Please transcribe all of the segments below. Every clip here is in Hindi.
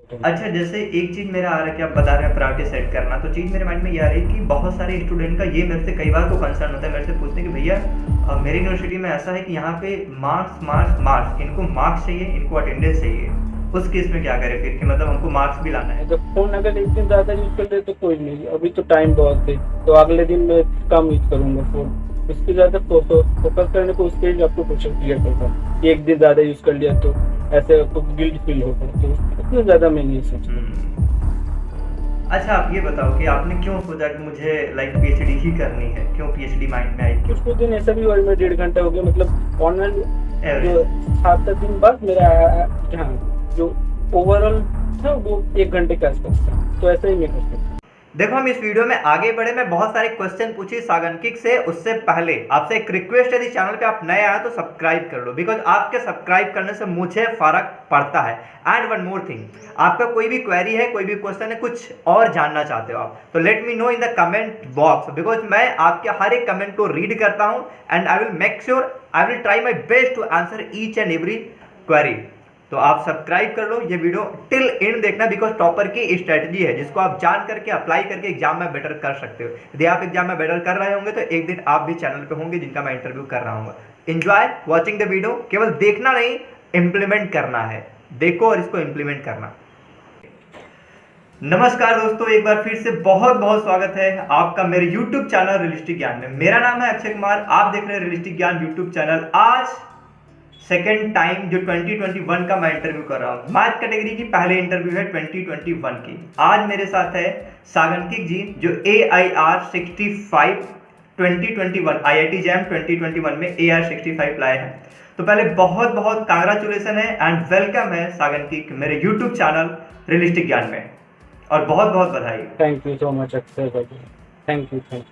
अच्छा, जैसे एक चीज़ मेरा आ रहा है कि आप बता रहे हैं प्रायोरिटी सेट करना, तो चीज़ मेरे माइंड में ये आ रही है कि बहुत सारे स्टूडेंट का ये मेरे से कई बार को कंसर्न होता है, मेरे से पूछते हैं कि भैया मेरी यूनिवर्सिटी में ऐसा है कि यहाँ पे मार्क्स मार्क्स मार्क्स, इनको मार्क्स चाहिए, इनको अटेंडेंस चाहिए। उस केस में क्या करें फिर कि मतलब हमको मार्क्स भी लाना है। जब फोन अगर एक दिन ज्यादा यूज कर ले तो कोई नहीं, अभी तो टाइम बहुत है, तो अगले दिन मैं कम यूज करूंगा फोन। उसके ज्यादा फोकस करने को उसके लिए आपको प्रेशर क्रिएट होगा कि एक दिन ज्यादा यूज कर लिया तो ऐसे आपको गिल्ट फील होगा, तो इतना ज्यादा मैं नहीं सोचता। अच्छा, आप ये बताओ कि आपने क्यों सोचा कि मुझे लाइक पीएचडी ही करनी है, क्यों पीएचडी माइंड में आई, क्यों? कुछ दिन ऐसा भी हुआ, मैं 1.5 घंटा हो गया, मतलब ऑनलाइन जो एवरेज। 7 दिन बाद मेरा हाँ, जो ओवरऑल था वो 1 घंटे के आसपास था, तो ऐसा ही मैं कर सकता हूँ। देखो, हम इस वीडियो में आगे बढ़े, मैं बहुत सारे क्वेश्चन पूछी सागन किक से, उससे पहले आपसे एक रिक्वेस्ट है, यदि चैनल पे आप नए आए तो सब्सक्राइब कर लो, बिकॉज आपके सब्सक्राइब करने से मुझे फर्क पड़ता है। एंड वन मोर थिंग, आपका कोई भी क्वेरी है, कोई भी क्वेश्चन है, कुछ और जानना चाहते हो आप, तो let me know in the comment box, because मैं आपके हर एक कमेंट को रीड करता हूं and I will make sure, I will try my best to answer each and every query. तो आप सब्सक्राइब कर लो, ये वीडियो टिल एंड देखना, बिकॉज टॉपर की स्ट्रेटजी है जिसको आप जान करके अप्लाई करके एग्जाम में बेटर कर सकते हो। यदि आप एग्जाम में बेटर कर रहे होंगे तो एक दिन आप भी चैनल पे होंगे जिनका मैं इंटरव्यू कर रहा हूँ। एंजॉय वॉचिंग द वीडियो, केवल देखना नहीं, इंप्लीमेंट करना है। देखो और इसको इंप्लीमेंट करना। नमस्कार दोस्तों, एक बार फिर से बहुत बहुत स्वागत है आपका मेरे YouTube चैनल रियलिस्टिक ज्ञान में। मेरा नाम है अक्षय कुमार, आप देख रहे हैं रियलिस्टिक ज्ञान YouTube चैनल। आज सेकेंड टाइम जो 2021 का मैं इंटरव्यू कर रहा हूँ, मैथ कैटेगरी की पहले इंटरव्यू है 2021 की। आज मेरे साथ है सागन किक जी, जो AIR 65 2021 IIT जैम 2021 में AIR 65 लाए हैं। तो पहले बहुत बहुत कांग्रेचुलेसन है एंड वेलकम है सागन किक मेरे यूट्यूब चैनल रियलिस्टिक ज्ञान में, और बहुत बहुत बधाई। Thank you so much Akshay भाई, थैंक यू थैंक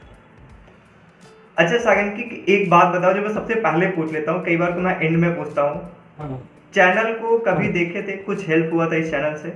अच्छा सागन की एक बात बताओ, जो मैं सबसे पहले पूछ लेता हूँ, कई बार तो मैं एंड में पूछता हूँ। यू। हाँ चैनल को कभी हाँ देखे थे, कुछ हेल्प हुआ था इस चैनल से?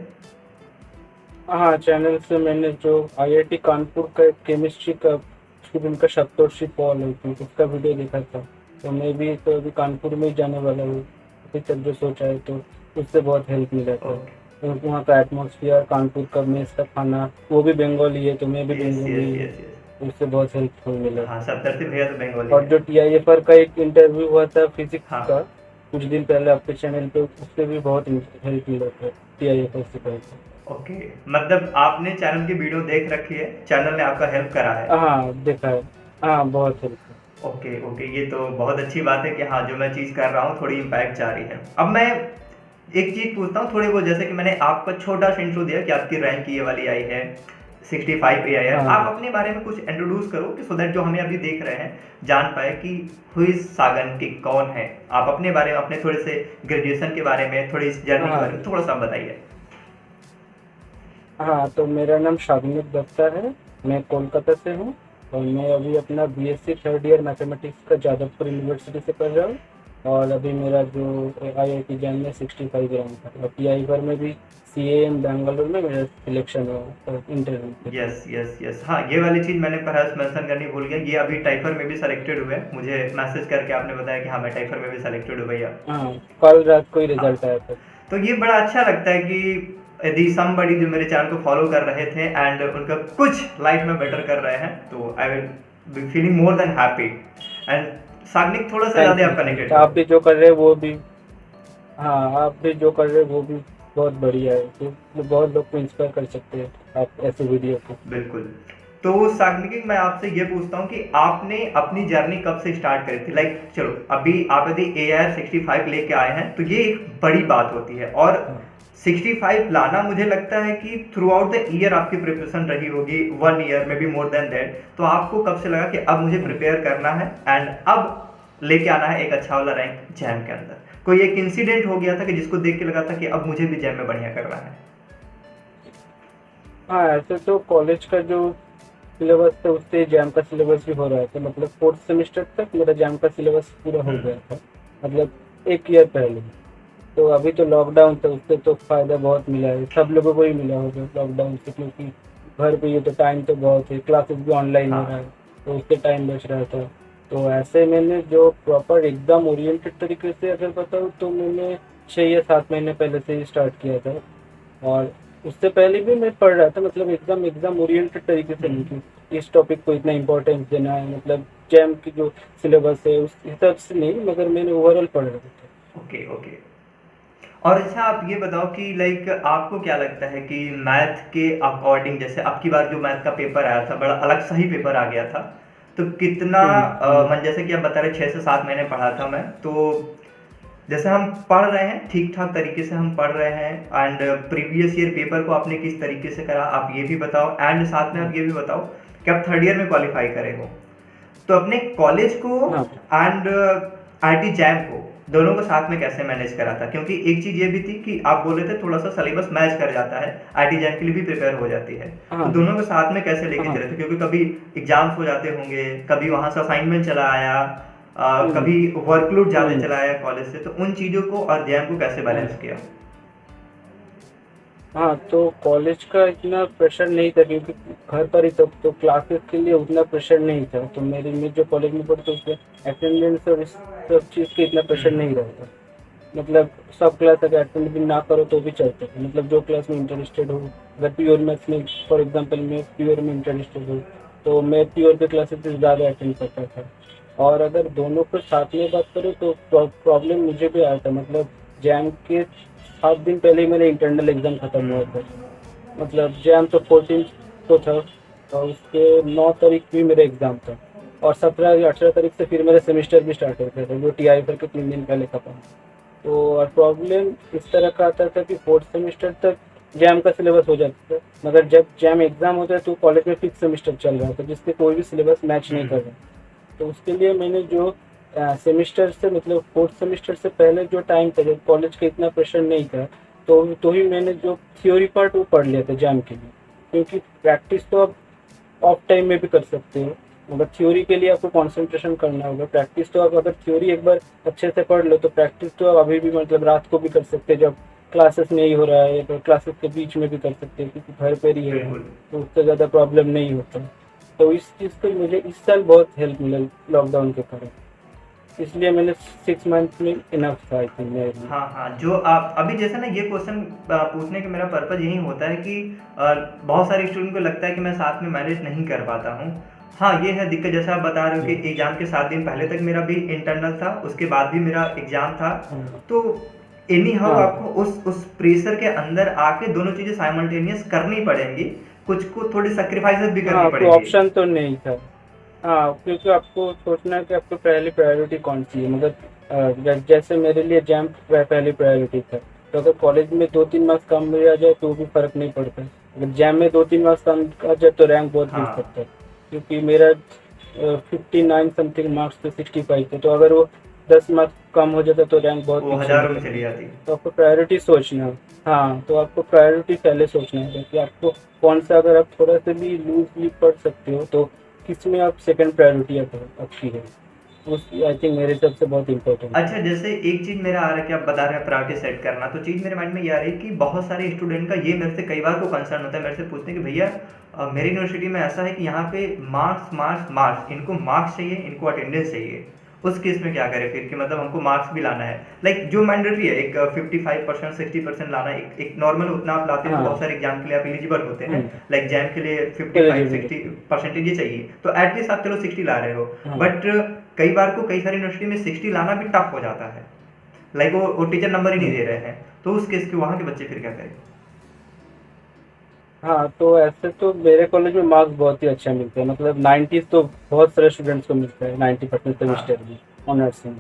हाँ, चैनल से मैंने जो आईआईटी कानपुर का केमिस्ट्री का स्टूडेंट का सप्तर्षि पॉल है थी, उसका वीडियो देखा था। तो मैं भी तो अभी कानपुर में ही जाने वाला हूँ, अभी तक जो सोचा है, तो उससे बहुत हेल्प मिला था। ओके। क्योंकि वहाँ का एटमोसफियर, कानपुर का मेस का खाना, वो भी बंगाली है तो मैं भी यस यस बंगाली है, यस यस। तो उससे बहुत हेल्पफुल मिला हाँ, था। सप्तर्षि भैया तो बंगाली और है। जो टीआईएफआर का एक इंटरव्यू हुआ था फिजिक्स का हाँ। कुछ दिन पहले आपके चैनल पे, उससे भी बहुत हेल्प मिला था टीआईएफआर से पहले। ओके, मतलब आपने चैनल की वीडियो देख रखी है, चैनल ने आपका हेल्प करा है। हाँ देखा है, हाँ बहुत हेल्प। ओके ओके, ये तो बहुत अच्छी बात है कि हाँ, जो मैं चीज़ कर रहा हूँ थोड़ी इम्पैक्ट जा रही है। अब मैं एक चीज़ पूछता हूँ थोड़ी बहुत, जैसे कि मैंने आपको छोटा सा इंट्रो दिया कि आपकी रैंक ये वाली आई है 65 AIR। आप हाँ अपने बारे में कुछ इंट्रोड्यूस करो कि सो दैट जो हमें अभी देख रहे हैं जान पाए कि हु इज सागन की, कौन है आप। अपने बारे में, अपने थोड़े से ग्रेजुएशन के बारे में, थोड़ी इस जर्नी के बारे हाँ में थोड़ा सा बताइए। हाँ, तो मेरा नाम शागनिक दत्ता है, मैं कोलकाता से हूँ। और मैं अभी अपना बीएससी थर्ड ईयर मैथमेटिक्स का जादवपुर यूनिवर्सिटी से कर रहा हूँ। और अभी मेरा जो आईआईटी जैन में 65 रैंक है, और टीआई भर में भी सीएएम बेंगलुरु में मेरा सिलेक्शन हुआ इंटरव्यू के थ्रू। यस यस यस, हाँ, ये वाली चीज़ मैंने परहैप्स मेंशन करनी भूल गया, ये अभी टाइफर में भी सेलेक्टेड हुए हैं। मुझे मैसेज करके आपने बताया कि हाँ, मैं टाइफर में भी सेलेक्टेड हूँ भैया। हाँ, कल रात को ही हाँ, रिजल्ट आया था। तो ये बड़ा अच्छा लगता है कि यदि समबडी जो मेरे चैनल को फॉलो कर रहे थे एंड उनका कुछ लाइफ में बेटर कर रहे हैं, तो I will be feeling more than happy. And Sagnik थोड़ा सा ज़्यादा आप थैंक कनेक्टेड यू, हो। आप भी जो कर रहे हैं वो भी, हाँ आप भी जो कर रहे हैं वो भी बहुत बढ़िया है, तो बहुत लोग को इंस्पायर कर सकते हैं आप ऐसे वीडियो को। बिल्कुल। तो साग्निक, मैं आपसे ये पूछता हूँ कि आपने अपनी जर्नी कब से स्टार्ट करी थी? लाइक चलो, अभी आप यदि AIR 65 लेके आए हैं तो ये एक बड़ी बात होती है, और हाँ 65 लाना मुझे लगता है कि थ्रू आउट द ईयर आपकी प्रिपरेशन रही होगी, 1 ईयर में भी मोर देन दैट। तो आपको कब से लगा कि अब मुझे हाँ प्रिपेयर करना है एंड अब लेके आना है एक अच्छा वाला रैंक जैम के अंदर? कोई एक इंसिडेंट हो गया था कि जिसको देख के लगा था कि अब मुझे भी जैम में बढ़िया करना है? हाँ, ऐसे तो कॉलेज का जो सिलेबस था उससे जैम का सिलेबस भी हो रहा था, मतलब फोर्थ सेमेस्टर तक मेरा जैम का सिलेबस पूरा हो गया था, मतलब 1 ईयर पहले। तो अभी तो लॉकडाउन था, उससे तो फायदा बहुत मिला है, सब लोगों को ही मिला होगा लॉकडाउन से, क्योंकि घर पे ये तो टाइम तो बहुत है, क्लासेस भी ऑनलाइन हो रहा हाँ। है, तो उससे टाइम बच रहा था। तो ऐसे मैंने जो प्रॉपर एकदम ओरिएंटेड तरीके से अगर बताऊँ तो मैंने 6 या 7 महीने पहले से ही स्टार्ट किया था। और उससे पहले भी मैं पढ़ रहा था, मतलब एकदम एग्जाम ओरिएंटेड तरीके से नहीं कि इस टॉपिक को इतना इम्पोर्टेंस देना है, मतलब जैम की जो सिलेबस है उस हिसाब से नहीं, मगर मैंने ओवरऑल पढ़ रहा था। Okay okay. और अच्छा आप ये बताओ कि लाइक आपको क्या लगता है कि मैथ के अकॉर्डिंग, जैसे अब की बार जो मैथ का पेपर आया था बड़ा अलग सा ही पेपर आ गया था, तो कितना हम्म। मन जैसे कि आप बता रहे 6 से 7 महीने पढ़ा था मैं, तो जैसे हम पढ़ रहे हैं ठीक ठाक तरीके से हम पढ़ रहे हैं, एंड प्रीवियस ईयर पेपर को आपने किस तरीके से करा आप ये भी बताओ, एंड साथ में आप ये भी बताओ कि आप थर्ड ईयर में क्वालिफाई करे हो, तो अपने कॉलेज को हाँ एंड आईटी जैम को दोनों को साथ में कैसे मैनेज करा था, क्योंकि एक चीज ये भी थी कि आप बोले थे थोड़ा सा सिलेबस मैच कर जाता है, आईटी जैम के लिए भी प्रिपेयर हो जाती है, तो हाँ दोनों को साथ में कैसे लेके हाँ। चले थे, क्योंकि कभी एग्जाम्स हो जाते होंगे, कभी वहां से असाइनमेंट चला आया, हम्म। कभी वर्कलोड ज्यादा हम्म। चला आया कॉलेज से, तो उन चीजों को और जैम को कैसे हाँ बैलेंस किया? हाँ, तो कॉलेज का इतना प्रेशर नहीं था क्योंकि घर पर ही तब तो क्लासेस के लिए उतना प्रेशर नहीं था, तो मेरे में जो कॉलेज में पढ़ते उसमें अटेंडेंस और इस सब चीज़ के इतना प्रेशर नहीं रहता। मतलब सब क्लास अगर अटेंड भी ना करो तो भी चलता है, मतलब जो क्लास में इंटरेस्टेड हो, अगर प्योर मैथ्स में फॉर एग्जांपल मैं प्योर में इंटरेस्टेड हूँ तो मैं प्योर के क्लासेस से ज़्यादा अटेंड करता था। और अगर दोनों को साथ में बात करूँ तो प्रॉब्लम मुझे भी आया था, मतलब जैम के 7 दिन पहले ही मेरा इंटरनल एग्ज़ाम ख़त्म हुआ था। मतलब जैम तो 14 को था और उसके 9 तारीख भी मेरा एग्ज़ाम था, और 17 या 18 तारीख से फिर मेरा सेमेस्टर भी स्टार्ट होता था जो टी आई पर के 3 दिन पहले खत्म। तो और प्रॉब्लम इस तरह का आता था कि फोर्थ सेमेस्टर तक जैम का सिलेबस हो जाता था, मगर जब जैम एग्ज़ाम होता है तो कॉलेज में फिफ्थ सेमेस्टर चल रहा था जिससे कोई भी सिलेबस मैच नहीं कर रहा। तो उसके लिए मैंने जो सेमेस्टर से मतलब फोर्थ सेमेस्टर से पहले जो टाइम था जब कॉलेज का इतना प्रेशर नहीं था, तो ही मैंने जो थ्योरी पार्ट वो पढ़ लिया था जैम के लिए, क्योंकि प्रैक्टिस तो आप ऑफ टाइम में भी कर सकते हो, मगर थ्योरी के लिए आपको कंसंट्रेशन करना होगा। प्रैक्टिस तो आप अगर थ्योरी एक बार अच्छे से पढ़ लो तो प्रैक्टिस तो आप अभी भी मतलब रात को भी कर सकते हैं, जब क्लासेस नहीं हो रहा है तो क्लासेस के बीच में भी कर सकते हैं क्योंकि घर पर ही है, बिल्कुल। तो उससे ज़्यादा प्रॉब्लम नहीं होता। तो इस चीज़ को मुझे इस साल बहुत हेल्प मिला लॉकडाउन के कारण, इसलिए मैंने 6 मंथ में इनफ था आई थिंक मेरे लिए। हाँ हाँ, जो आप अभी जैसे ना ये क्वेश्चन पूछने का मेरा पर्पज यही होता है कि बहुत सारे स्टूडेंट को लगता है कि मैं साथ में मैनेज नहीं कर पाता हूँ। हाँ ये है दिक्कत, जैसे आप बता रहे हो कि एग्जाम के 7 दिन पहले तक मेरा भी इंटरनल था, उसके बाद भी मेरा एग्जाम था, हाँ तो एनी हाउ हाँ आपको उस प्रेशर के अंदर आके दोनों चीजें साइमल्टेनियस करनी पड़ेंगी, कुछ को थोड़ी सेक्रीफाइसेस भी हाँ, करनी आपको पड़ेंगी। ऑप्शन तो नहीं था। हाँ, क्योंकि आपको सोचना है कि आपको पहली प्रायोरिटी कौन सी है, मगर जैसे मेरे लिए जैम पहली प्रायोरिटी था, तो अगर कॉलेज में 2-3 मार्क्स कम भी आ जाए तो भी फर्क नहीं पड़ता। अगर जैम में 2-3 मार्क्स कम आ जाए तो रैंक बहुत गिर हाँ, सकता है, क्योंकि मेरा 59 समथिंग मार्क्स थे, 65 थे, तो अगर वो 10 मार्क्स कम हो जाता तो रैंक बहुत वो पीछे हजारों में निकल चली जाता। जाती। तो आपको प्रायोरिटी सोचना है। हाँ, तो आपको प्रायोरिटी पहले सोचना है कि आपको कौन सा, अगर आप थोड़ा सा भी लूजली पढ़ सकते हो तो किस में आप सेकंड प्रायोरिटी आपकी है, उस आई थिंक मेरे हिसाब से बहुत इंपॉर्टेंट है। अच्छा, जैसे एक चीज़ मेरा आ रहा है कि आप बता रहे हैं प्रायोरिटी सेट करना, तो चीज़ मेरे माइंड में ये आ रही है कि बहुत सारे स्टूडेंट का ये मेरे से कई बार को कंसर्न होता है, मेरे से पूछते हैं कि भैया मेरी यूनिवर्सिटी में ऐसा है कि यहाँ पे मार्क्स मार्क्स मार्क्स, इनको मार्क्स चाहिए, इनको अटेंडेंस चाहिए, उस केस में क्या करें फिर, कि मतलब हमको मार्क्स भी लाना है, लाइक जो मैंडेटरी है एक 55% 60% लाना, एक नॉर्मल उतना आप लाते हो तो बहुत हाँ। सारे एग्जाम के लिए आप एलिजिबल होते हैं, हम्म। लाइक जैम के लिए 55 एलिजिबल। 60% ये चाहिए, तो एटलीस्ट आप चलो 60 ला रहे हो, हाँ बट कई बार को कई सारी यूनिवर्सिटी में 60 लाना भी टफ हो जाता है, लाइक वो टीचर नंबर ही नहीं हाँ दे रहे हैं, तो उस केस के वहाँ के बच्चे फिर क्या करें? हाँ, तो ऐसे तो मेरे कॉलेज में मार्क्स बहुत ही अच्छा मिलते हैं, मतलब 90 तो बहुत सारे स्टूडेंट्स को मिलता है, 90% हाँ। सेमेस्टर भी ऑनर्स में।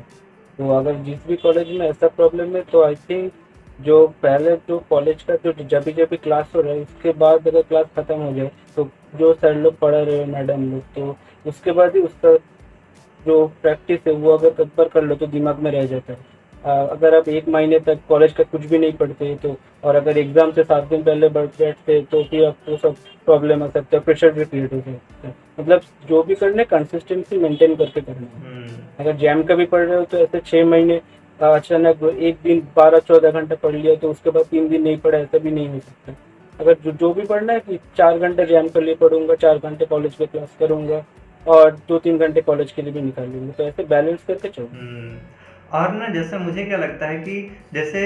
तो अगर जिस भी कॉलेज में ऐसा प्रॉब्लम है तो आई थिंक जो पहले जो कॉलेज का जो जब भी क्लास हो रहा है उसके बाद अगर क्लास खत्म हो जाए तो जो सर लोग पढ़ा रहे हो मैडम लोग, तो उसके बाद ही उसका जो प्रैक्टिस है वो अगर कई बार कर लो तो दिमाग में रह जाता है। अगर आप 1 महीने तक कॉलेज का कुछ भी नहीं पढ़ते तो, और अगर एग्जाम से 7 दिन पहले बैठते तो फिर आपको सब प्रॉब्लम आ सकता है, प्रेशर भी क्रिएट हो सकता है। मतलब जो भी करना है कंसिस्टेंसी मेंटेन करके करना है। हम्म। अगर जैम का भी पढ़ रहे हो तो ऐसे 6 महीने अचानक एक दिन 12-14 घंटा पढ़ लिया तो उसके बाद 3 दिन नहीं पढ़ा, ऐसा भी नहीं हो सकता। अगर जो भी पढ़ना है कि 4 घंटे जैम के लिए पढ़ूंगा, 4 घंटे कॉलेज के क्लास करूंगा और 2-3 घंटे कॉलेज के लिए भी निकाल लूंगा, तो ऐसे बैलेंस करके चलो। हम्म। और ना जैसे मुझे क्या लगता है कि जैसे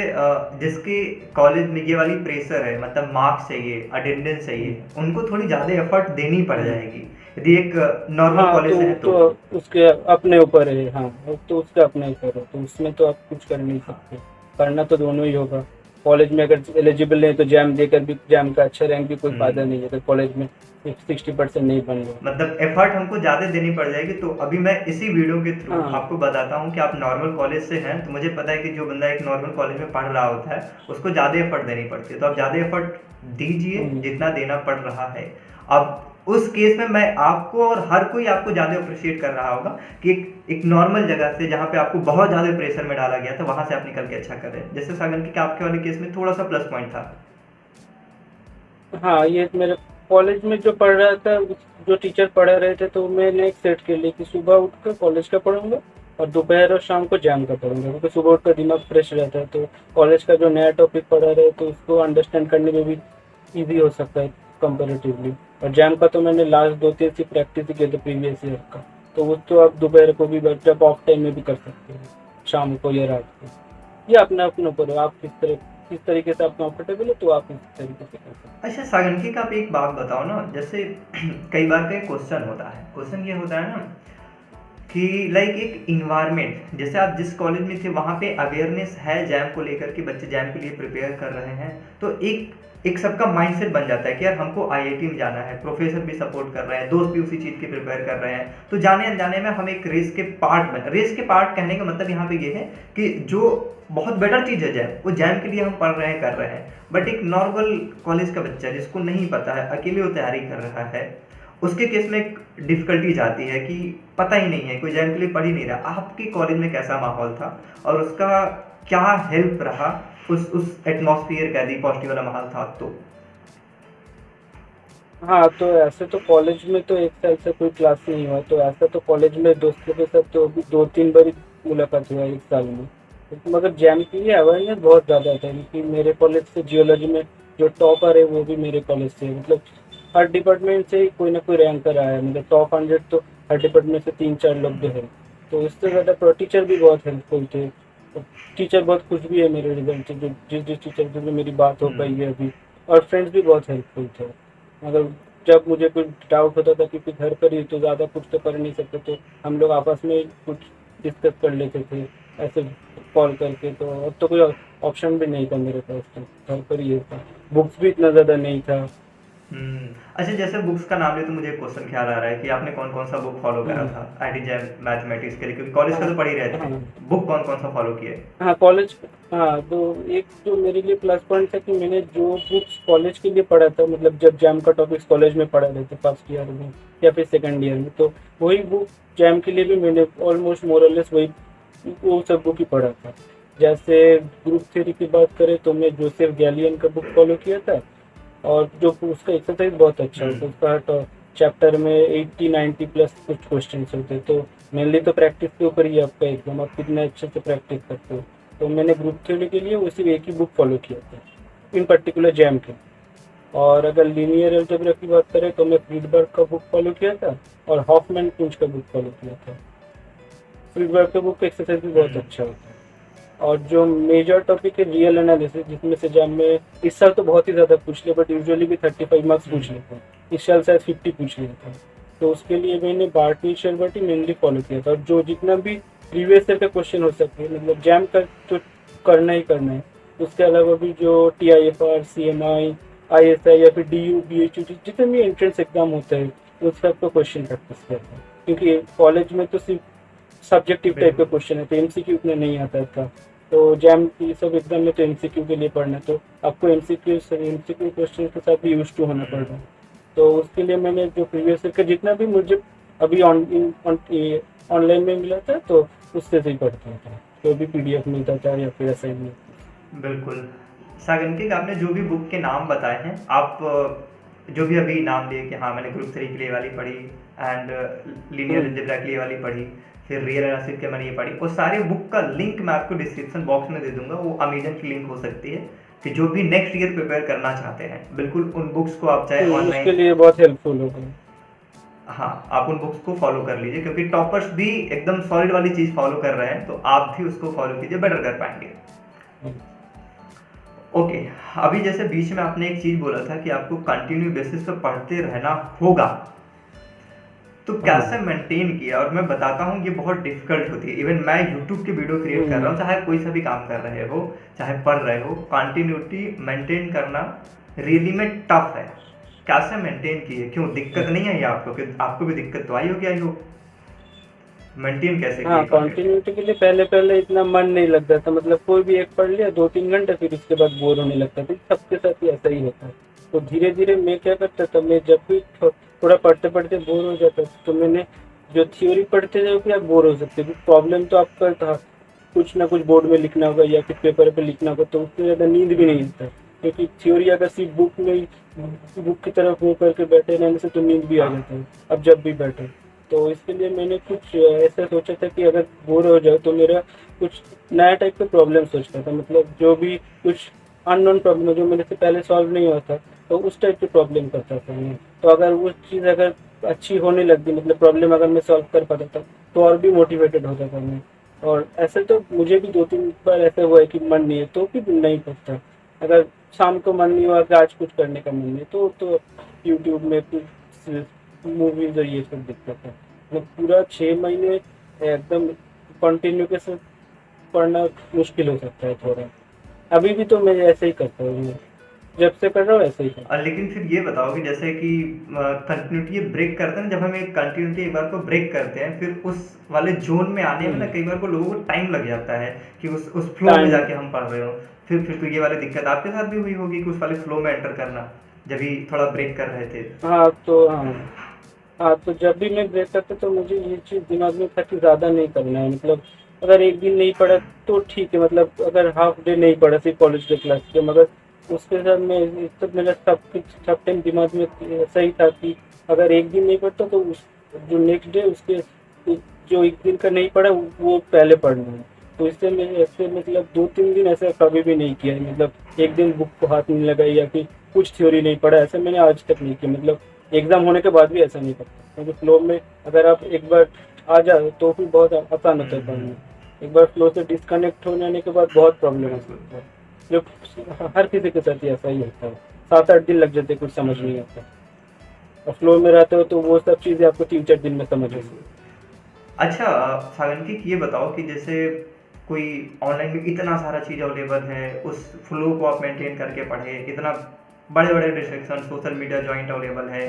जिसके कॉलेज में ये वाली प्रेशर है, मतलब मार्क्स चाहिए, अटेंडेंस हम्म, चाहिए, उनको थोड़ी ज़्यादा एफर्ट देनी पड़ हम्म। जाएगी यदि एक नॉर्मल हाँ कॉलेज से है तो तो। उसके अपने ऊपर है, हाँ वो तो उसके अपने ऊपर है, तो उसमें तो आप कुछ कर नहीं हाँ। सकते। करना तो दोनों ही होगा। कॉलेज में अगर एलिजिबल नहीं तो जैम देकर भी जैम का अच्छा रैंक भी कोई फायदा नहीं है अगर कॉलेज में 60% नहीं बन रहा। मतलब एफर्ट हमको ज़्यादा देनी पड़ जाएगी। तो अभी मैं इसी वीडियो के थ्रू हाँ। आपको बताता हूँ कि आप नॉर्मल कॉलेज से हैं, तो मुझे पता है कि जो बंदा एक नॉर्मल कॉलेज में पढ़ रहा होता है उसको ज़्यादा एफर्ट देनी पड़ती है, तो आप ज़्यादा एफर्ट दीजिए हम्म। जितना देना पड़ रहा है। अब उस केस में मैं आपको और हर कोई आपको ज़्यादा अप्रिशिएट कर रहा होगा कि एक नॉर्मल जगह से जहाँ पे आपको बहुत ज़्यादा प्रेशर में डाला गया था वहाँ से आप निकल के अच्छा कर रहे हैं। जैसे सागन की आपके वाले केस में थोड़ा सा प्लस पॉइंट था। हाँ ये मेरे कॉलेज में जो पढ़ रहा था जो टीचर पढ़ा रहे थे, तो मैंने एक सेट कर लिया कि सुबह उठकर कॉलेज का पढ़ूंगा और दोपहर और शाम को जैम का पढ़ूंगा, क्योंकि सुबह उठकर दिमाग फ्रेश रहता है, तो कॉलेज का जो नया टॉपिक पढ़ा रहे तो उसको अंडरस्टैंड करने में भी ईजी हो सकता है कंपेरेटिवली। और जैम का तो मैंने लास्ट 2-3 से प्रैक्टिस ही किया था प्रीवियस ईयर का, तो वो तो आप दोपहर को भी जब ऑफ टाइम में भी कर सकते हैं, शाम को या रात को। ये अपने अपने ऊपर है, आप किस तरीके से आप कंफर्टेबल हो तो आप इस तरीके से कर सकते हैं। अच्छा सागंकिक, आप एक बात बताओ ना, जैसे कई बार का क्वेश्चन होता है, क्वेश्चन ये होता है ना कि लाइक एक इन्वायरमेंट, जैसे आप जिस कॉलेज में थे वहाँ पे अवेयरनेस है जैम को लेकर के, बच्चे जैम के लिए प्रिपेयर कर रहे हैं, तो एक एक सबका माइंडसेट बन जाता है कि यार हमको आईआईटी में जाना है, प्रोफेसर भी सपोर्ट कर रहे हैं, दोस्त भी उसी चीज़ की प्रिपेयर कर रहे हैं, तो जाने अनजाने में हम एक रेस के पार्ट बन, रेस के पार्ट कहने का मतलब यहाँ पे ये है कि जो बहुत बेटर चीज़ है जैम, वो जैम के लिए हम पढ़ रहे हैं, कर रहे हैं। बट एक नॉर्मल कॉलेज का बच्चा जिसको नहीं पता है, अकेले वो तैयारी कर रहा है, उसके केस में एक डिफ़िकल्टीज आती है कि पता ही नहीं है, कोई जैम के लिए पढ़ ही नहीं रहा। आपके कॉलेज में कैसा माहौल था और उसका क्या हेल्प रहा, उस एटमॉस्फेयर का, यदि पॉजिटिव वाला माहौल था तो? हाँ तो ऐसे तो कॉलेज में तो 1 साल से कोई क्लास नहीं हुआ, तो ऐसा तो कॉलेज में दोस्तों के साथ तो अभी 2-3 बार ही मुलाकात हुआ है 1 साल में। मगर जैम की ये अवेयरनेस बहुत ज़्यादा था, क्योंकि मेरे कॉलेज से जियोलॉजी में जो टॉपर है वो भी मेरे कॉलेज से है। मतलब हर डिपार्टमेंट से ही कोई ना कोई रैंकर आया है, मतलब टॉप 100 तो हर डिपार्टमेंट से 3-4 लोग जो है। तो इससे ज़्यादा टीचर भी बहुत हेल्पफुल थे। टीचर बहुत खुश भी है मेरे रिजल्ट से, जो जिस जिस टीचर से भी मेरी बात हो पाई है अभी। और फ्रेंड्स भी बहुत हेल्पफुल थे। मगर जब मुझे कुछ डाउट होता था, क्योंकि घर पर ही तो ज़्यादा कुछ तो कर नहीं सकते, तो हम लोग आपस में कुछ डिस्कस कर लेते थे ऐसे कॉल करके। तो अब तो कोई ऑप्शन भी नहीं था मेरे पास, तो घर पर ही था। बुक्स भी इतना ज़्यादा नहीं था। हम्म। अच्छा, जैसे बुक्स का नाम ले तो मुझे एक क्वेश्चन ख्याल आ रहा है कि आपने कौन कौन सा बुक फॉलो करा हम्म, था आईटी जैम मैथमेटिक्स के लिए, क्योंकि कॉलेज का हाँ तो पढ़ ही रहे थे, हाँ बुक कौन कौन सा फॉलो किए? हाँ कॉलेज। हाँ तो एक जो मेरे लिए प्लस पॉइंट था कि मैंने जो बुक्स कॉलेज के लिए पढ़ा था, मतलब जब जैम का टॉपिक्स कॉलेज में पढ़ा रहे थे फर्स्ट ईयर में या फिर सेकंड ईयर में, तो वही बुक जैम के लिए भी मैंने ऑलमोस्ट मोरलेस वही वो सब बुक ही पढ़ा था। जैसे ग्रुप थ्योरी की बात करें तो मैं जोसेफ गैलियन का बुक फॉलो किया था, और जो उसका एक्सरसाइज बहुत अच्छा होता है, हम्म। उसका हर चैप्टर में 80-90 प्लस कुछ क्वेश्चन होते हैं। तो मेनली तो प्रैक्टिस के ऊपर ही आपका एकदम आप कितने अच्छे से प्रैक्टिस करते हो। तो मैंने ग्रुप थ्योरी के लिए उसी एक ही बुक फॉलो किया था, इन पर्टिकुलर जैम के। और अगर लीनियर अलजेब्रा की बात करें तो मैं फ्रीडबर्ग का बुक फॉलो किया था और हॉफमैन कुंज का बुक फॉलो किया था। फ्रीडबर्ग का बुक का एक्सरसाइज भी बहुत हम्म। अच्छा होता है। और जो मेजर टॉपिक है रियल एनालिसिस, जिसमें से जब में इस साल तो बहुत ही ज़्यादा पूछ लिया, बट यूजुअली भी 35 मार्क्स पूछ हम्म। लेते हैं। इस साल शायद 50 पूछ लिया था। तो उसके लिए मैंने बार्टनी शेरबर्टी मेनली फॉलो किया था, और जो जितना भी प्रीवियस ईयर का क्वेश्चन हो सकते हैं, मतलब जैम का तो करना ही करना है। उसके अलावा भी जो TIFR, CMI, ISI या फिर DU BHU जितने भी एंट्रेंस एग्जाम होता है उस सब का क्वेश्चन प्रैक्टिस करता है, क्योंकि कॉलेज में तो सिर्फ सब्जेक्टिव टाइप का बिल्कुल। क्वेश्चन है, तो MCQ उतना नहीं आता था। तो जैम की सब एग्जाम में तो MCQ के लिए पढ़ना है, तो आपको MCQ क्वेश्चन के साथ भी यूज टू होना पड़ रहा है। तो उसके लिए मैंने जो प्रीवियस ईयर का जितना भी मुझे अभी ऑनलाइन में मिला था, तो उससे से ही पढ़ता था, तो भी PDF मिलता था या फिर असाइनमेंट। बिल्कुल। सागंतिक, आपने जो भी बुक के नाम बताए हैं, आप जो भी अभी नाम लिए कि हाँ मैंने ग्रुप 3 के लिए वाली पढ़ी एंड लीनियर हम्म, अलजेब्रा के लिए वाली पढ़ी, फिर रियल एनालिसिस के मैंने ये पढ़ी, वो सारे बुक का लिंक मैं आपको डिस्क्रिप्शन बॉक्स में दे दूंगा। वो अमेजन की लिंक हो सकती है कि जो भी नेक्स्ट ईयर प्रिपेयर करना चाहते हैं, बिल्कुल उन बुक्स को आप चाहे उसके ऑनलाइन, लिए बहुत हेल्पफुल होगा। हाँ, आप उन बुक्स को फॉलो कर लीजिए, क्योंकि टॉपर्स भी एकदम सॉलिड वाली चीज़ फॉलो कर रहे हैं, तो आप भी उसको फॉलो कीजिए, बेटर कर पाएंगे। ओके, अभी जैसे बीच में आपने एक चीज़ बोला था कि आपको कंटिन्यू बेसिस पे पढ़ते रहना होगा, तो कैसे हाँ। मेंटेन किया? और मैं बताता हूँ, ये बहुत डिफिकल्ट होती है। इवन मैं यूट्यूब की वीडियो क्रिएट कर रहा हूँ, चाहे कोई सा भी काम कर रहे हो, चाहे पढ़ रहे हो, कंटिन्यूटी मेंटेन करना रियली में टफ है। कैसे मेंटेन किए? क्यों दिक्कत नहीं आई आपको? कि आपको भी दिक्कत तो आई होगी, आई हो, मेंटेन कैसे हाँ, किए कंटिन्यूटी? कंटिन्यूटी के लिए पहले पहले इतना मन नहीं लगता था, मतलब कोई भी एक पढ़ लिया 2-3 घंटे, फिर उसके बाद बोर होने लगता था। सबके साथ ही ऐसा ही होता है। तो धीरे धीरे मैं क्या करता था, मैं जब भी थोड़ा पढ़ते पढ़ते बोर हो जाता था, तो मैंने जो थ्योरी पढ़ते जाओगे आप बोर हो सकते हो। प्रॉब्लम तो आपका था, कुछ ना कुछ बोर्ड में लिखना होगा या फिर पेपर पे लिखना होगा, तो उससे ज़्यादा नींद भी नहीं आता। क्योंकि थ्योरी अगर सिर्फ बुक की तरफ मुँह करके बैठे रहने से तो नींद भी आ जाता है, अब जब भी बैठे। तो इसके लिए मैंने कुछ ऐसा सोचा था कि अगर बोर हो जाओ तो मेरा कुछ नया टाइप का प्रॉब्लम सोचता था, मतलब जो भी कुछ अननोन प्रॉब्लम है जो मेरे से पहले सॉल्व नहीं हुआ था, तो उस टाइप की प्रॉब्लम करता था मैं। तो अगर वो चीज़ अगर अच्छी होने लग गई, मतलब प्रॉब्लम अगर मैं सॉल्व कर पाता था, तो और भी मोटिवेटेड होता था मैं। और ऐसे तो मुझे भी 2-3 बार ऐसा हुआ है कि मन नहीं है तो भी नहीं पढ़ता। अगर शाम को मन नहीं हुआ कि आज कुछ करने का मन नहीं, तो यूट्यूब में कुछ मूवीज और ये सब देखता था। मतलब पूरा 6 महीने एकदम कंटिन्यू के साथ पढ़ना मुश्किल हो सकता है थोड़ा। अभी भी तो मैं ऐसे ही करता हूँ, जब से कर रहा हूँ ऐसे ही करता लेकिन फिर ये बताओ कि जैसे कि कंटिन्यूटी ब्रेक करते हैं ना, जब हम एक कंटिन्यूटी एक बार को ब्रेक करते हैं, फिर उस वाले जोन में आने में ना हूँ। कई बार को लोगों को टाइम लग जाता है कि उस फ्लो में टाइम। जाके हम पढ़ रहे हो। फिर तो ये वाली दिक्कत आपके साथ भी हुई होगी कि उस वाले फ्लो में एंटर करना, जब भी थोड़ा ब्रेक कर रहे थे। हाँ, तो जब भी मैं ब्रेक करता तो मुझे ये चीज़ दिमाग में था कि ज़्यादा नहीं करना है, मतलब अगर एक दिन नहीं पढ़ा तो ठीक है, मतलब अगर हाफ डे नहीं पढ़ा सिर्फ कॉलेज के क्लास के, मगर उसके साथ मैं सब मेरा सब टाइम दिमाग में सही था कि अगर एक दिन नहीं पढ़ता तो उस जो नेक्स्ट डे उसके जो एक दिन का नहीं पढ़ा वो पहले पढ़ना है। तो इससे मैं ऐसे मतलब 2-3 दिन ऐसा कभी भी नहीं किया है, मतलब एक दिन बुक को हाथ नहीं लगाई या फिर कुछ थ्योरी नहीं पढ़ा, ऐसा मैंने आज तक नहीं किया। मतलब एग्जाम होने के बाद भी ऐसा नहीं करता, क्योंकि फ्लो में अगर आप एक बार आ जाओ तो फिर बहुत आसान होता है हम्म। पढ़ना। एक बार फ्लो से डिस्कनेक्ट होने के बाद बहुत प्रॉब्लम हो बिल्कुल। सकता है, जो हर किसी के साथ ही ऐसा ही होता है। 7-8 दिन लग जाते हैं, कुछ समझ हम्म। नहीं आता। और फ्लो में रहते हो तो वो सब चीज़ें आपको 3-4 दिन में समझ आती बिल्कुल। अच्छा, सागंतिक ये बताओ कि जैसे कोई ऑनलाइन में इतना सारा चीज़ अवेलेबल है, उस फ्लो को आप मेंटेन करके पढ़े, इतना बड़े बड़े distraction, social media joint available है,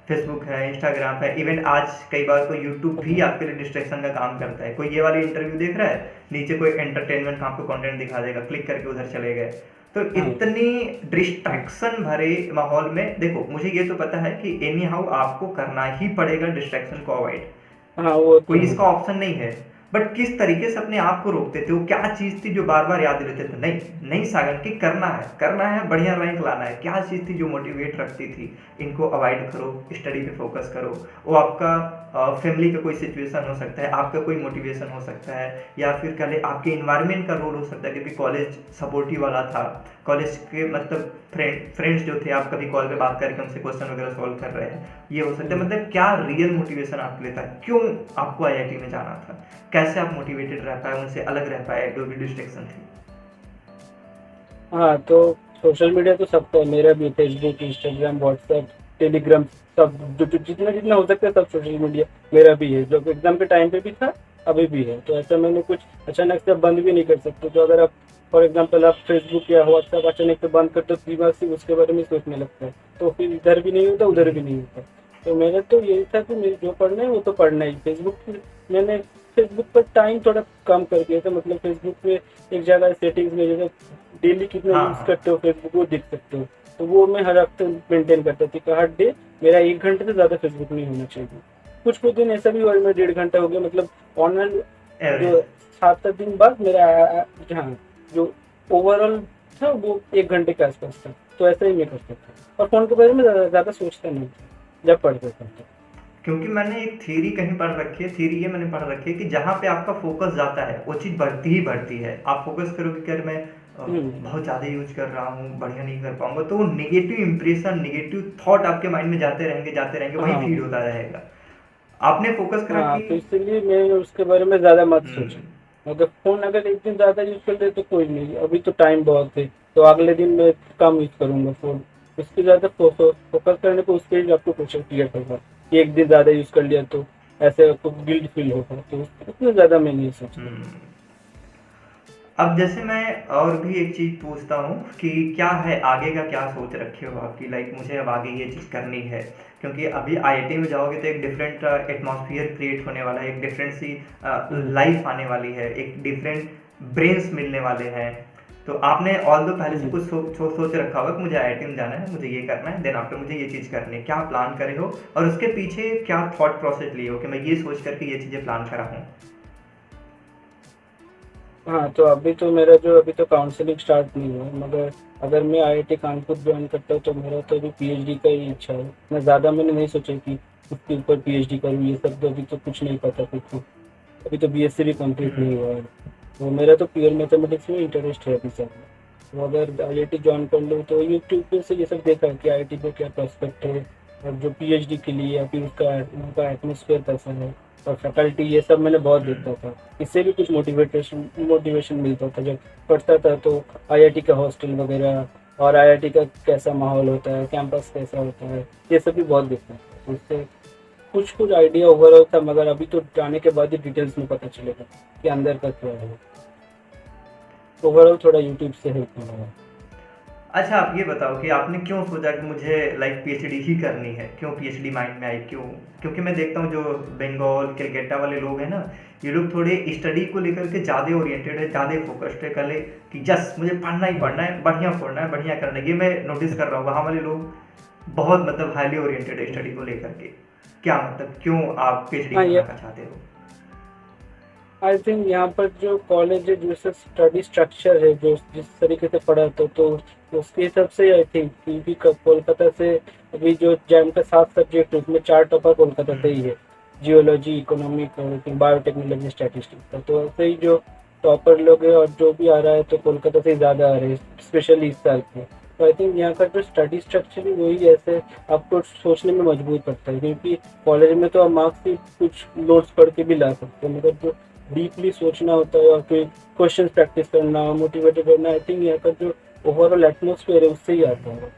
फेसबुक है, इंस्टाग्राम है, इवन आज कई बार तो यूट्यूब भी है। आपके लिए डिस्ट्रैक्शन का काम करता है। कोई ये वाली इंटरव्यू देख रहा है, नीचे कोई एंटरटेनमेंट का आपको कंटेंट दिखा देगा, क्लिक करके उधर चले गए। तो हाँ। इतनी डिस्ट्रैक्शन भरे माहौल में देखो, मुझे ये तो पता है कि एनी हाउ आपको करना ही पड़ेगा डिस्ट्रैक्शन को अवॉइड, हाँ, वो तो कोई है। इसका ऑप्शन नहीं है। बट किस तरीके से अपने आप को रोकते थे? वो क्या चीज़ थी जो बार बार याद दिलाते थे, नहीं नहीं सागन की करना है, करना है, बढ़िया रैंक लाना है? क्या चीज़ थी जो मोटिवेट रखती थी? इनको अवॉइड करो, स्टडी पे फोकस करो। वो आपका फैमिली का कोई सिचुएशन हो सकता है, आपका कोई मोटिवेशन हो सकता है, या फिर कह ले आपके इन्वायरमेंट का रोल हो सकता है, क्योंकि कॉलेज सपोर्टिव वाला था, कॉलेज के मतलब फ्रेंड्स जो थे, आप कभी कॉल पे बात करके उनसे क्वेश्चन वगैरह सॉल्व कर रहे हैं, ये हो सकता है। मतलब क्या रियल मोटिवेशन आपके लिए था? क्यों आपको आईआईटी में जाना था? कैसे आप मोटिवेटेड रह पाए, उनसे अलग रह पाए जो भी डिस्ट्रैक्शन थी? हाँ, तो सोशल मीडिया तो सबका है, मेरा भी फेसबुक, इंस्टाग्राम, व्हाट्सएप, टेलीग्राम, सब जो जितना जितना हो सकता है सब सोशल मीडिया मेरा भी है, जो एग्जाम के टाइम पे भी था, अभी भी है। तो ऐसा मैंने कुछ अचानक से बंद भी नहीं कर सकते। तो अगर आप फॉर एग्जाम्पल आप फेसबुक या व्हाट्सएप अचानक से बंद करते हो तो दिमाग से उसके बारे में सोचने लगता है, तो फिर इधर भी नहीं होता उधर भी नहीं होता। तो मेरा तो यही था कि मुझे जो पढ़ना है वो तो पढ़ना ही। मैंने फेसबुक पर टाइम थोड़ा कम कर दिया था, मतलब फेसबुक पे एक जगह सेटिंग्स में जैसे डेली कितना हाँ यूज़ हाँ। करते हो फेसबुक वो देख सकते हो। तो वो मैं हर हफ्ते मेंटेन करता था कि हर डे मेरा 1 घंटे से ज़्यादा फेसबुक नहीं होना चाहिए। कुछ कुछ दिन ऐसा भी हुआ मैं 1.5 घंटा हो गया, मतलब ऑनलाइन जो एवरेज। 7-8 दिन बाद मेरा हाँ, जो ओवरऑल था वो 1 घंटे के आसपास था। तो ऐसा ही मैं करता था, और फ़ोन के बारे में ज़्यादा सोचता नहीं था जब पढ़ता था तो। क्योंकि मैंने एक थ्योरी कहीं पढ़ रखी है, थ्योरी ये मैंने पढ़ रखी है कि जहाँ पे आपका फोकस जाता है वो चीज़ बढ़ती ही बढ़ती है। आप फोकस करोगे कि यार मैं हम्म। बहुत ज़्यादा यूज कर रहा हूँ, बढ़िया नहीं कर पाऊंगा, तो वो निगेटिव इंप्रेशन, निगेटिव थॉट आपके माइंड में जाते रहेंगे, वहीं फीड हाँ। होता रहेगा। आपने फोकस करा हाँ, कि तो इसलिए मैं उसके बारे में ज़्यादा मत सोचूं। हम्म, अगर फ़ोन अगर एक दिन ज़्यादा यूज़ कर लिया तो कोई नहीं, अभी तो टाइम बहुत है, तो अगले दिन मैं कम यूज़ करूँगा फ़ोन। उसके ज़्यादा फोकस करने पे उसपे ही आपको क्वेश्चन क्रिएट होगा कि एक दिन ज़्यादा यूज़ कर लिया तो ऐसे आपको गिल्ट फील होगा, तो उसमें ज़्यादा मैं नहीं सोचता। हम्म। अब जैसे मैं और भी एक चीज़ पूछता हूँ कि क्या है आगे का, क्या सोच रखे हो आपकी, लाइक मुझे अब आगे ये चीज़ करनी है, क्योंकि अभी आईआईटी में जाओगे तो एक डिफरेंट एटमॉस्फेयर क्रिएट होने वाला है, एक डिफरेंट सी हुँ। लाइफ आने वाली है, एक डिफरेंट ब्रेन्स मिलने वाले हैं। तो आपने ऑल दो पहले से हुँ। कुछ सोच रखा होगा कि मुझे आईआईटी में जाना है, मुझे ये करना है, देन आफ्टर मुझे ये चीज़ करनी है, क्या प्लान करे हो और उसके पीछे क्या थॉट प्रोसेस लिए हो कि मैं ये सोच करके ये चीज़ें प्लान करा हूँ। हाँ, तो अभी तो मेरा जो अभी तो काउंसलिंग स्टार्ट नहीं हुआ है, मगर अगर मैं आईआईटी कानपुर जॉइन करता हूँ तो मेरा तो अभी पीएचडी का ही इच्छा है। मैं ज़्यादा मैंने नहीं सोचा कि उसके ऊपर पीएचडी करूँ, ये सब तो अभी तो कुछ नहीं पता कुछ भी। अभी तो बीएससी भी कंप्लीट नहीं हुआ है। तो मेरा तो प्योर मैथमेटिक्स में इंटरेस्ट है अभी ज़्यादा। तो अगर आईआईटी जॉइन कर लूँ तो यूट्यूब पे से ये सब देखा है कि आईआईटी पे क्या प्रोस्पेक्ट है, और जो पीएचडी के लिए या फिर उसका उनका एटमॉस्फेयर कैसा है और फैकल्टी, ये सब मैंने बहुत देखता था। इससे भी कुछ मोटिवेटेशन मोटिवेशन मिलता था जब पढ़ता था, तो आईआईटी का हॉस्टल वगैरह और आईआईटी का कैसा माहौल होता है, कैंपस कैसा होता है, ये सब भी बहुत देखता था। तो उससे कुछ कुछ आइडिया ओवरऑल था, मगर अभी तो जाने के बाद ही डिटेल्स में पता चलेगा कि अंदर का क्या है। ओवरऑल थोड़ा यूट्यूब से हेल्प मिला है। अच्छा, आप ये बताओ कि आपने क्यों सोचा कि मुझे लाइक पीएचडी ही करनी है, क्यों पीएचडी माइंड में आई, क्यों? क्योंकि मैं देखता हूँ जो बंगाल कलकत्ता वाले लोग हैं ना, ये लोग थोड़े स्टडी को लेकर के ज़्यादा ओरिएंटेड है, ज़्यादा फोकस्ड है, कल कि जस्ट मुझे पढ़ना ही हम्म, पढ़ना है, बढ़िया पढ़ना है, बढ़िया करना है। ये मैं नोटिस कर रहा हूँ, वहाँ वाले लोग बहुत मतलब हाईली ओरिएंटेड है स्टडी को लेकर के। क्या मतलब क्यों आप पीएचडी हाँ, करना ये का चाहते हो? आई थिंक यहाँ पर जो कॉलेज है, जो स्टडी स्ट्रक्चर है, जो जिस तरीके से पढ़ाता तो उसके हिसाब से आई थिंक, क्योंकि कोलकाता से अभी जो जैम का 7 सब्जेक्ट है उसमें 4 टॉपर कोलकाता से ही हम्म, है। जियोलॉजी, इकोनॉमिक और बायोटेक्नोलॉजी, स्टैटिस्टिक्स का। तो ऐसे ही जो टॉपर लोग हैं और जो भी आ रहा है तो कोलकाता से ही ज़्यादा आ रहे हैं, स्पेशली इस साल के। तो आई थिंक यहाँ का जो स्टडी स्ट्रक्चर है वही ऐसे आपको सोचने में मजबूर करता है, क्योंकि कॉलेज में तो आप मार्क्स की कुछ नोट्स पढ़ के भी ला सकते हैं, मगर जो डीपली सोचना होता है और फिर क्वेश्चन प्रैक्टिस करना, मोटिवेटेड करना, आई थिंक यहाँ का जो ओवरऑल एटमोसफेयर है उससे ही आता है।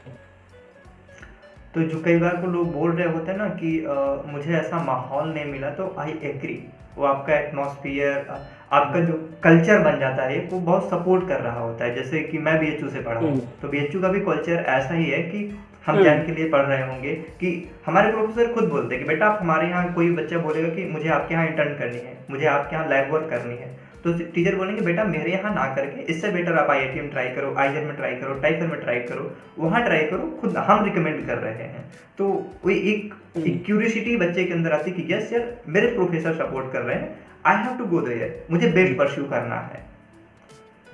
तो जो कई बार को लोग बोल रहे होते हैं ना कि मुझे ऐसा माहौल नहीं मिला, तो आई एग्री। वो आपका एटमॉस्फेयर, आपका जो कल्चर बन जाता है वो बहुत सपोर्ट कर रहा होता है। जैसे कि मैं बीएचयू से पढ़ा हूँ, हम्म। तो बीएचयू का भी कल्चर ऐसा ही है कि हम हम्म। जैन के लिए पढ़ रहे होंगे कि हमारे प्रोफेसर खुद बोलते हैं कि बेटा आप हमारे यहाँ, कोई बच्चा बोलेगा कि मुझे आपके यहाँ इंटर्न करनी है, मुझे आपके यहाँ लैब वर्क करनी है, तो टीचर बोलेंगे बेटा मेरे यहाँ ना करके इससे बेटर आप आईआईटी में ट्राई करो, आईजर में ट्राई करो, टाइफर में ट्राई करो, वहाँ ट्राई करो, खुद हम रिकमेंड कर रहे हैं। तो वही एक हम्म। क्यूरियोसिटी बच्चे के अंदर आती है कि यस यार मेरे प्रोफेसर सपोर्ट कर रहे हैं, I have to go there, मुझे बेस्ट परस्यू करना है।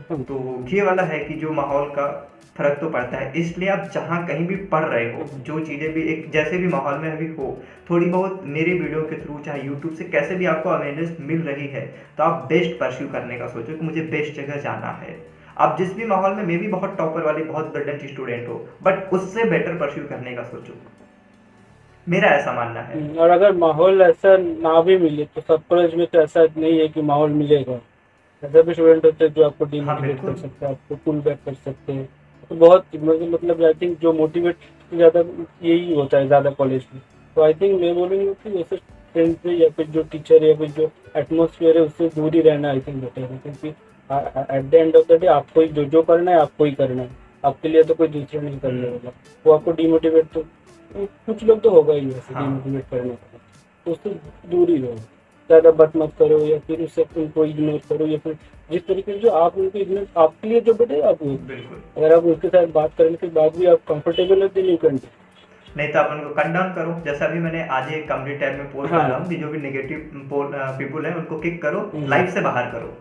हम्म। तो ये वाला है कि जो माहौल का फ़र्क तो पड़ता है। इसलिए आप जहाँ कहीं भी पढ़ रहे हो, हम्म। जो चीज़ें भी एक जैसे भी माहौल में अभी हो, थोड़ी बहुत मेरी वीडियो के थ्रू चाहे यूट्यूब से कैसे भी आपको अवेयरनेस मिल रही है, तो आप बेस्ट परस्यू करने का सोचो कि मुझे बेस्ट जगह जाना है। आप जिस भी माहौल में, मे बी बहुत टॉपर वाली बहुत ब्रिलियंट स्टूडेंट हो, बट उससे बेटर परस्यू करने का सोचो। मेरा ऐसा मानना है। और अगर माहौल ऐसा ना भी मिले तो सब कॉलेज में तो ऐसा नहीं है कि माहौल मिलेगा। ऐसा भी स्टूडेंट होते हैं जो आपको हाँ, डिमोटिवेट कर बिल्कुल। सकते हैं, आपको पुल बैक कर सकते हैं। तो बहुत मतलब आई थिंक जो मोटिवेट ज़्यादा यही होता है ज़्यादा कॉलेज में। तो आई थिंक मैं बोलूँगा कि वैसे फ्रेंड से या फिर जो टीचर या फिर जो एटमोसफियर है उससे दूर ही रहना आई थिंक बेटर है, क्योंकि at the end of the day आपको ही जो जो करना है आपको ही करना है। आपके लिए तो कोई दूसरा नहीं करने हम्म, वाला। वो आपको डिमोटिवेट तो कुछ लोग तो होगा ही वैसे हाँ। डिमोटिवेट करने वाला, तो उससे दूर ही रहो। ज़्यादा बात मत करो या फिर उससे उनको इग्नोर करो, या फिर जिस तरीके से जो आप उनको इग्नोर, आपके लिए जो बेटे आप वो, बिल्कुल। अगर आप उसके साथ बात करने के बाद भी आप कंफर्टेबल हो देन यू कैन। नहीं तो आप उनको कट डाउन करो, जैसा अभी मैंने आज एक कम्युनिटी टैब में पोस्ट डाला हाँ। हूँ कि जो भी नेगेटिव पीपल है उनको किक करो, हम्म। लाइफ से बाहर करो।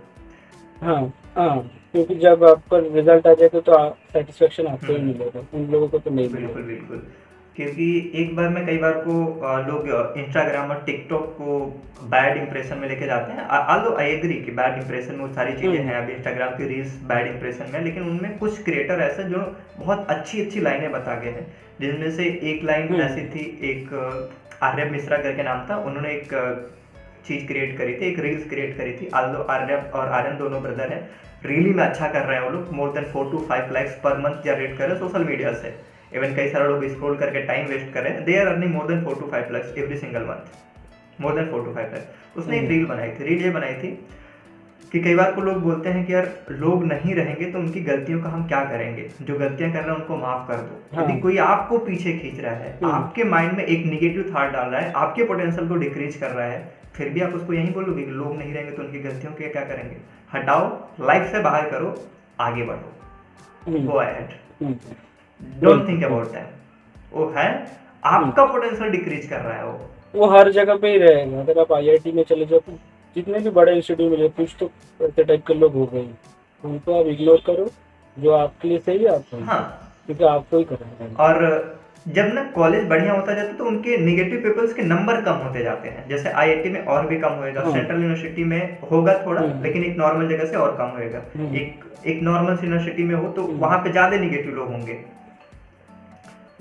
हाँ। हाँ, क्योंकि जब आपका रिजल्ट आ जाएगा तो सेटिस्फेक्शन आपको ही हम्म, मिलेगा, उन लोगों को तो नहीं बिल्कुल मिलेगा। बिल्कुल। क्योंकि एक बार मैं, कई बार को लोग इंस्टाग्राम और टिकटॉक को बैड इंप्रेशन में लेके जाते हैं। आल्दो आई एग्री कि बैड इंप्रेशन में वो सारी चीज़ें हम्म। हैं, अभी इंस्टाग्राम की रील्स बैड इंप्रेशन में, लेकिन उनमें कुछ क्रिएटर ऐसे जो बहुत अच्छी अच्छी लाइनें बता गए हैं, जिनमें से एक लाइन हम्म। ऐसी थी, एक आर्यभ मिश्रा करके नाम था, उन्होंने एक चीज़ क्रिएट करी थी, एक रील्स क्रिएट करी थी। आर्यभ और आर्यन दोनों ब्रदर हैं, रियली में अच्छा कर रहे हैं वो लोग, मोर than 4 to 5 likes per month generate कर रहे हैं सोशल मीडिया से। इवन कई सारे लोग स्क्रॉल करके टाइम वेस्ट कर रहे हैं, they are earning more than 4 to 5 likes every single month, more than 4 to 5 likes. उसने एक रील बनाई थी, रील ये बनाई थी कि कई बार को लोग बोलते हैं कि यार लोग नहीं रहेंगे तो उनकी गलतियों का हम क्या करेंगे, जो गलतियां कर रहे हैं उनको माफ कर दो। यदि कोई आपको पीछे खींच रहा है, आपके माइंड में एक निगेटिव थॉट डाल रहा है, आपके पोटेंशियल को डिक्रीज कर रहा है, फिर भी आप उसको यही बोलोगे कि लोग नहीं रहेंगे तो उनकी गलतियों के क्या करेंगे। हटाओ, लाइफ से बाहर करो, आगे बढ़ो, go ahead, don't think about that. वो है आपका पोटेंशियल डिक्रीज कर रहा है, वो हर जगह पे ही रहेगा। अगर आप आईआईटी में चले जाओ तो जितने भी बड़े इंस्टीट्यूट में कुछ तो ऐसे टाइप के लोग हो गए, उनको आप इग्नोर करो, जो आपके लिए सही है आप हाँ, क्योंकि आपको ही करना है। और जब ना कॉलेज बढ़िया होता जाता है तो उनके निगेटिव पीपल्स के नंबर कम होते जाते हैं। जैसे आईआईटी में और भी कम होएगा, सेंट्रल यूनिवर्सिटी में होगा थोड़ा, लेकिन एक नॉर्मल जगह से और कम होएगा। एक नॉर्मल यूनिवर्सिटी में हो तो वहाँ पे ज्यादा निगेटिव लोग होंगे।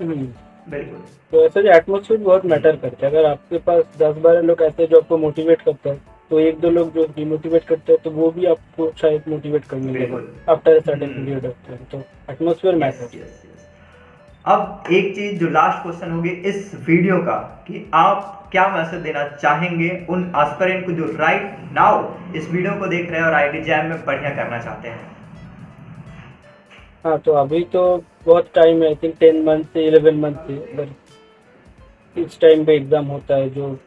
बिल्कुल। तो ऐसा जो एटमॉस्फेयर बहुत मैटर करता है। अगर आपके पास 10-12 लोग ऐसे जो आपको मोटिवेट करते हैं, तो 1-2 लोग जो डिमोटिवेट करते हैं तो वो भी आपको शायद मोटिवेट करने लगेगा after a certain period of time. तो एटमॉस्फेयर मैटर। अब एक चीज जो लास्ट क्वेश्चन होगी इस वीडियो का, कि आप क्या मैसेज देना चाहेंगे उन एस्पिरेंट को जो राइट नाउ इस वीडियो को देख रहे हैं और आईआईटी जैम में बढ़िया करना चाहते हैं। हाँ, तो अभी तो बहुत टाइम है, आई थिंक 10 मंथ से 11 मंथ से अगर इस टाइम पे एग्ज़ाम होता है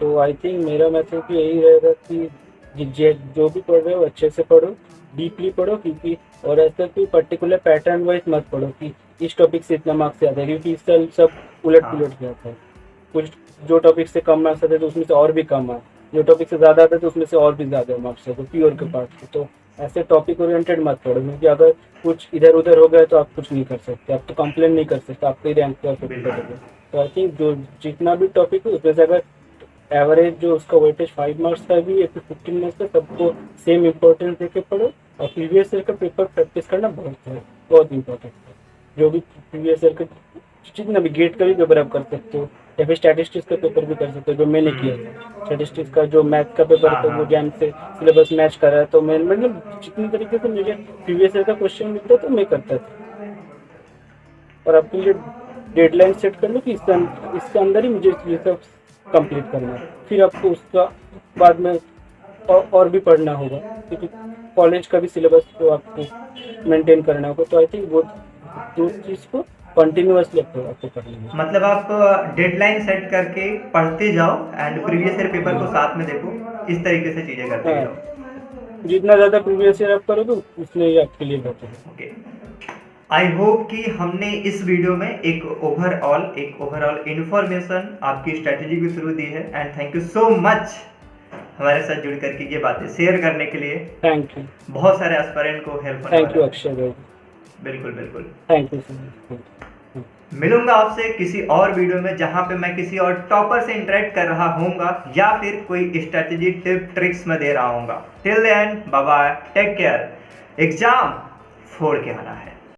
तो आई थिंक मेरा मैसेज यही रहेगा कि जो भी पढ़ रहे हो अच्छे से पढ़ो, डीपली पढ़ो, क्योंकि और ऐसा कोई पर्टिकुलर पैटर्न वाइज मत पढ़ो कि इस टॉपिक से इतना मार्क्स आता है, क्योंकि इस साल सब उलट पुलट जाता है। कुछ जो टॉपिक से कम मार्क्स आते हैं तो उसमें से और भी कम है, जो टॉपिक से ज़्यादा आता है तो उसमें से और भी ज़्यादा मार्क्स है, तो प्योर के पार्ट के। तो ऐसे टॉपिक ओरिएंटेड मत पढ़ो, क्योंकि अगर कुछ इधर उधर हो गया तो आप कुछ नहीं कर सकते, आप तो कंप्लेन नहीं कर सकते, आपको ही रैंक पे अफेक्ट करेगा। तो आई थिंक जो जितना भी टॉपिक है उसमें से अगर एवरेज जो उसका वेटेज 5 मार्क्स का भी या फिर 15 मार्क्स का, सबको सेम इम्पोर्टेंस देके पढ़ो। और प्रीवियस ईयर का पेपर प्रैक्टिस करना बहुत इंपॉर्टेंट है। जो भी प्रीवियस ईयर का जितना भी गेट का भी पेपर आप कर सकते हो, या फिर स्टैटिस्टिक्स का पेपर भी कर सकते हो, जो मैंने किया था। स्टैटिस्टिक्स का जो मैथ का पेपर था वो जैम से सिलेबस मैच कर रहा है, तो मैं मतलब जितनी तरीके से मुझे प्रीवियस ईयर का क्वेश्चन मिलता तो मैं करता था। और आपके लिए डेडलाइन सेट कर लो कि इसके अंदर ही मुझे ये सब कंप्लीट करना है, फिर आपको उसका बाद में और भी पढ़ना होगा, क्योंकि कॉलेज का भी सिलेबस को आपको मेंटेन करना होगा। तो आई थिंक वो दो चीज़ को कंटिन्यूअसली आपको करना है। मतलब आप डेडलाइन सेट करके पढ़ते जाओ एंड प्रीवियस ईयर पेपर को साथ में देखो, इस तरीके से चीजें करते जाओ। जितना ज़्यादा प्रीवियस ईयर आप करोगे उतने ही आपके लिए बेहतर है। ओके, आई होप कि हमने इस वीडियो में एक ओवरऑल इन्फॉर्मेशन आपकी स्ट्रेटेजी के थ्रू दी है। And thank you so much हमारे साथ जुड़ करके ये बातें शेयर करने के लिए। Thank you. बहुत सारे एस्पिरेंट को हेल्प। थैंक यू अक्षय भाई। बिल्कुल बिल्कुल, थैंक यू सो मच। मिलूंगा आपसे किसी और वीडियो में जहां पे मैं किसी और टॉपर से इंटरेक्ट कर रहा हूँगा या फिर कोई स्ट्रेटेजी टिप ट्रिक्स में दे रहा हूँगा। Till then bye bye, take care. Exam फोड़ के आना है।